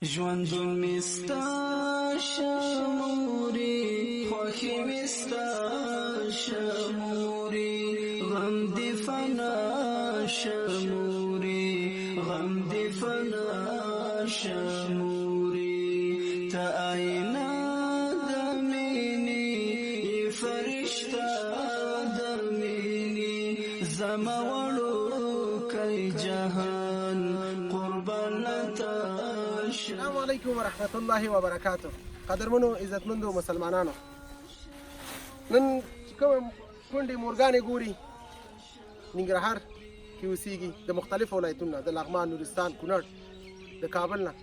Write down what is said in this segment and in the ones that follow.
ژوند مستا شموري خوخي مستا شموري غم دي فنا شموري غم دي فنا شموري تا آئنا دميني فرشتا دميني زمولو كي جهان قربانتا. السلام علیکم ورحمت الله وبرکاته. قدرمنو عزتمندو مسلمانانو، نن کوم کونډې مورګانې ګوري ننګرهار کې اوسېږي، د مختلفو ولایتونو د لغمان، نورستان، کونړ، د کابل نه،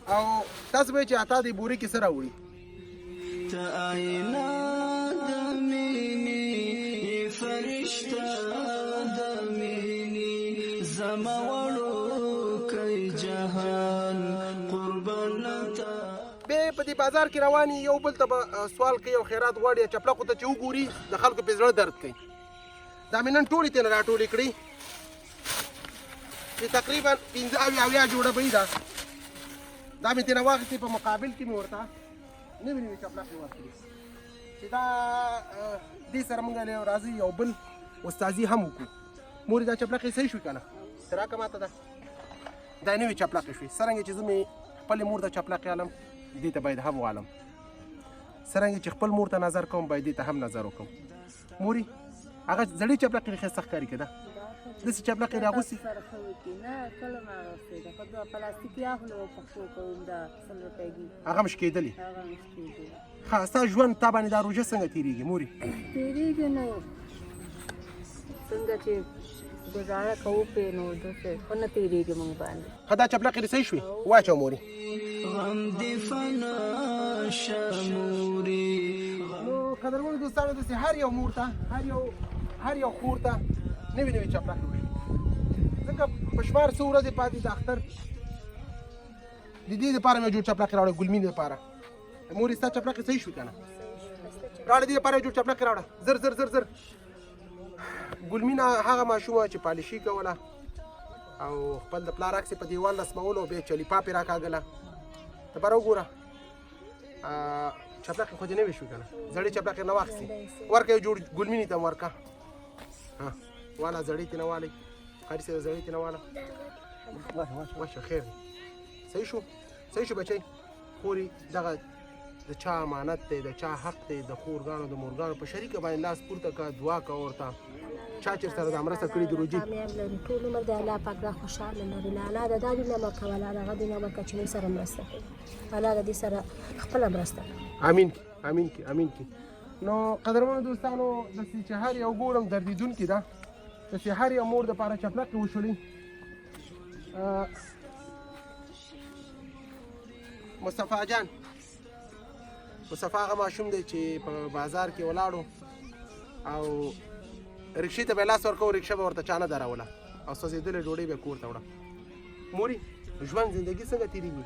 او تاسو به چې اتا دې بوري کې څه راوړي. ته آئینه د مینې فرشته د مینې زما وړوکی جهان قربانته. بیا په دې بازار کې رواني یو بل ته به سوال کوي او خیرات غواړي، چپلقو ته چې وګوري د خلکو په زړه درد کوي. دا مې نن ټولې ترې راټولې کړې چې تقریبا 15 جوړه به وي. دا مې ترې واخیستې، په مقابل کې مې ورته نوې نوې چپلقې ورکړي چې دا دې سره موږ له راځي یو بل استازي هم وکړو. مورې دا چپلقې صحیح شوې که نه؟ ته راکړه ماته دا نوې چپلقې شوې. څرنګه چې زه مې خپلې مور ته چپلقې الم، دې ته باید هم والم. څرنګه چې خپل مور ته نظر کوم، باید دې ته هم نظر وکړم. مورې هغه زړې چپلقې ښایسته ښکاري که ده؟ داسې چپلقې راغوستې هغه مش کېدلې. ښه، ستا ژوند تا باندې دا روژه څنګه تېرېږي مورې؟ تېرېږي نو څنګه چې ګزاره کوو پرې نو داسې ښه نه تېرېږي موږ باندې. ښه، دا چپلقې دې صحیح شوې؟ واچوه مورې. غم دې فنا شموري. نو قدرمنو دوستانو، داسې هر یو مور ته، هر یو خور ته نوې نوې چپلقې وشي، ځکه په شمار څو ورځې پاتې د اختر د دې دپاره مې جوړ چپلقې راوړه، ګلمین دپاره. مورې ستا چپلقې صحیح شوې که نه؟ راوړه دې دپاره جوړ چپلقې راوړه، زر زر زر زر. ګلمینه هغه ماشومه چې پالشي کوله او خپل د پلار عکس یې په دیوال رسمولو، بیا چلیپا پې راکاږله. ته بره وګوره، چپلقې خو دې نوې شوې که نه؟ زړې چپلقې نه واخیستې، ورکه یو جوړ ګلمینې ته ورکه. والا زړې تې نه والئ، قاري صاحب زړې تې نه واله. واشه خیر دی. صحیح شو، صحیح شو بچی. خورې دغه د چا امانت دی، د چا حق دی، د خورګانو د مورګانو په شریکه باندې لاس پورته کړه، دعا کوه ورته. چا چې سره دا مرسته کړې د روجي کامیاب لري، ټول عمر د الله پاک دا خوشحاله لري. له الله د دا دنیا مه کوه، الله د هغه دنیا مه کوه چې موږ سره مرسته کوي. الله د دې سره خپله مرسته کوي. امین کی، امین کی، امین کی. نو قدرمنو دوستانو، داسې چې هر یو ګورم دردېدونکې ده، داسې هر یو مور دپاره چپلقې وشولې. مصطفی جان، مصطفی هغه ماشوم دی چې په بازار کې ولاړو او رکشې ته به یې لاس ورکوو، رکشه به ورته چا نه دروله او سوځېدلې ډوډۍ به یې کور ته وړه. مورې ژوند زندګي څنګه تېرېږي؟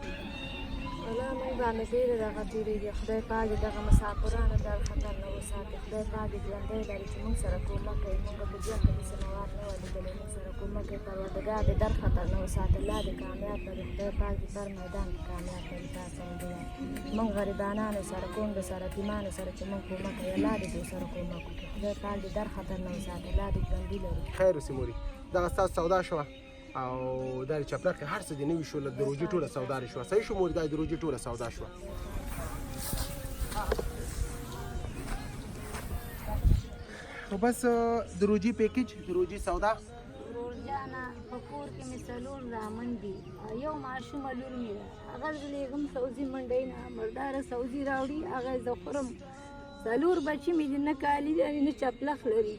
الله موږ باندې ډېره دغه تېرېږي. خدای پاک دې دغه مسافرانو در خطر نه وساتي. خدای پاک دې ژوندی لري چې موږ سره کومک کوي. موږ په ژوند کې داسې مواد نه وه لیدلې، موږ سره کومک کوي. پروردګار دې در خطر نه وساتي. الله دې کامیاب لري. خدای پاک دې پر میدان کې کامیاب لري. تاسو موږ غریبانانو سره، کونډو سره، یتیمانو سره چې موږ کومک کوي، الله دې دې سره کومک وکړي. خدای پاک دې در خطر نه وساتي. الله دې ژوندي لري. خیر اوسې مورې. دغه ستاسو سودا شوه او دا چپلقې هر څه دې نوي شوله، د روجي ټوله سودا دې شوه. صحیح شو مورې؟ دا د روجي ټوله سودا شوه. نو بس د روجي پیکج، د روجي سودا. روژانه په کور کې مې څلور زامن دي، یو ماشومه لور مې ده، هغه زه لېږم سوزي منډۍ نه، مرداره سوزي راوړي، هغه زه خورم. څلور بچي مې دي، نه کالي لري نه چپلخ لري.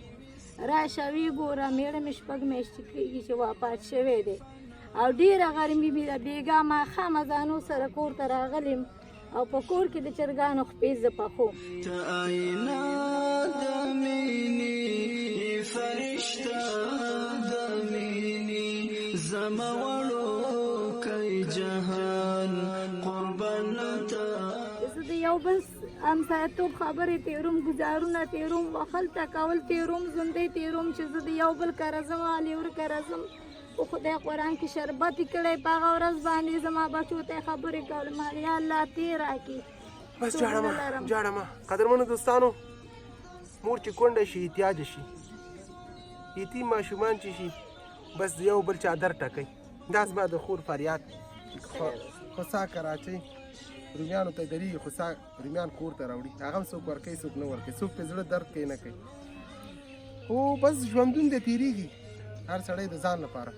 راشه ویې ګوره، مېړه مې 6 میاشتې کېږي چې وفات شوی دی او ډېره ګرمي مې ده. بېګا ماښامه ځانو سره کور ته راغلم او په کور کې د چرګانو خپې زه پخوم. ته آئینه د مینې فرشته د مینې زما وړوکی جهان قربانته. زه د یو بل همسایه‌توب خبرې تېروم، ګزارونه تېروم، وخل ټکول تېروم، ژوندی تېروم چې زه د یو بل کره ځم، علي ور کره ځم، خو خدای قرآن کې شربت یې کړی په هغه ورځ باندې زما بچو ته یې خبرې کولې ما یا الله تېر راکړي بس جاړه ما قدرمنو دوستانو مور چې کونډه شي احتیاج شي یتیم ماشومان چې شي بس یو بل چادر ټکوي دا زما د خور فریاد خوسا کراچۍ رومیانو ته درېږي خوسا رومیان کور ته راوړي هغه هم څوک ورکوي څوک نه ورکوي څوک پرې زړه درد کوي نه کوي خو بس ژوندون دی تېرېږي هر سړی د ځان لپاره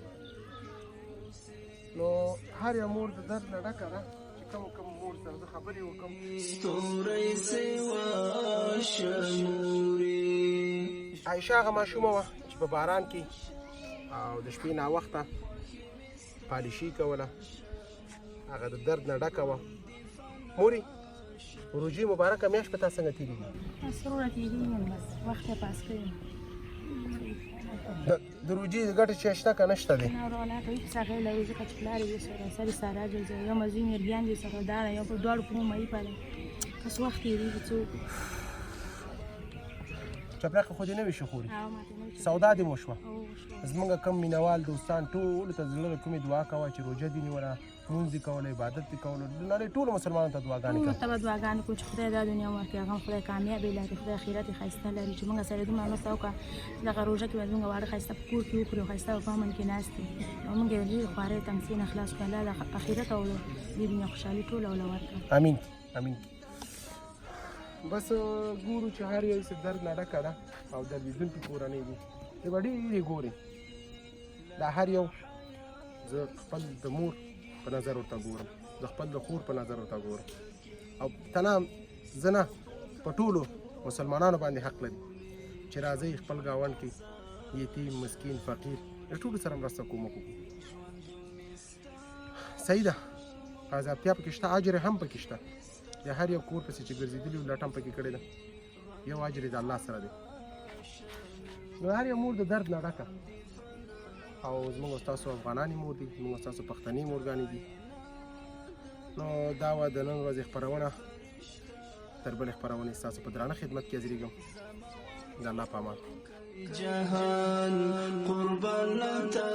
نو هر یو مور د درد نه ډکه ده چې کوم مور سره زه خبرې وکړم ستوري سوا شموري عایشه هغه ماشومه وه چې په باران کې او د شپې ناوخته پالیشي کوله هغه د درد نه ډکه وه مورې روژې مبارکه میاشت په تا څنګه تېرېږي مسروره تېرېږي بس وخت یې پاس کوي د روژې ګټه چې شته که نشته دی نه ورونه کوي چې څنګه لري ځکه چې پلار یې سره سړي ساره جوړ یو مزي مرګیان دي سره دار یو په دوړ په مې پاله پس وخت یې دی څو چپراخه خو دې نه وي شخوري سودا دې مو شوه زمونږ کم مینوال دوستان ټولو ته زړه کومې دعا کوه چې روژه دې نیوله مونځ دې کوله عبادت دې کوله نړۍ ټولو مسلمانانو ته دعاګانې کوه ټولو ته به دعاګانې کوو چې خدای دا دنیا ورکړي هغه خدای کامیابې لري خدای آخرت یې ښایسته لري چې موږ سره دومره مرسته وکړه دغه روژه کې به زموږ واړه ښایسته په کور کې وکړو ښایسته په امن کې ناست دي او موږ یې ډېرې خوارۍ تمسې نه خلاص کړو الله آخرت او دې دنیا خوشحالي ټوله وله ورکړه امین بس ګورو چې هر یو څه درد نه ډکه ده او د لیدونکي کورنۍ دي د به ډېرې ګورې دا هر یو زه خپل د مور په نظر ورته ګورم د خپل د خور په نظر ورته ګورم او تنها زه نه په ټولو مسلمانانو باندې حق لري چې راځئ خپل ګاونډ کې یتیم مسکین فقیر د ټولو سره مرسته کومک وکړو صحیح ده عذابتیا پکې شته اجر هم پکې شته د هر یو کور پسې چې ګرځېدلي و لټم پکې کړې ده یو اجر د الله سره دی نو هر یو مور د درد نه ډکه او زموږ ستاسو افغانانې مور دي زموږ ستاسو پښتنې مورګانې دي نو دا وه د نن ورځې خپرونه تر بلې خپرونې ستاسو په درانه خدمت کې حاضرېږم د الله په امان جهان قربان لتا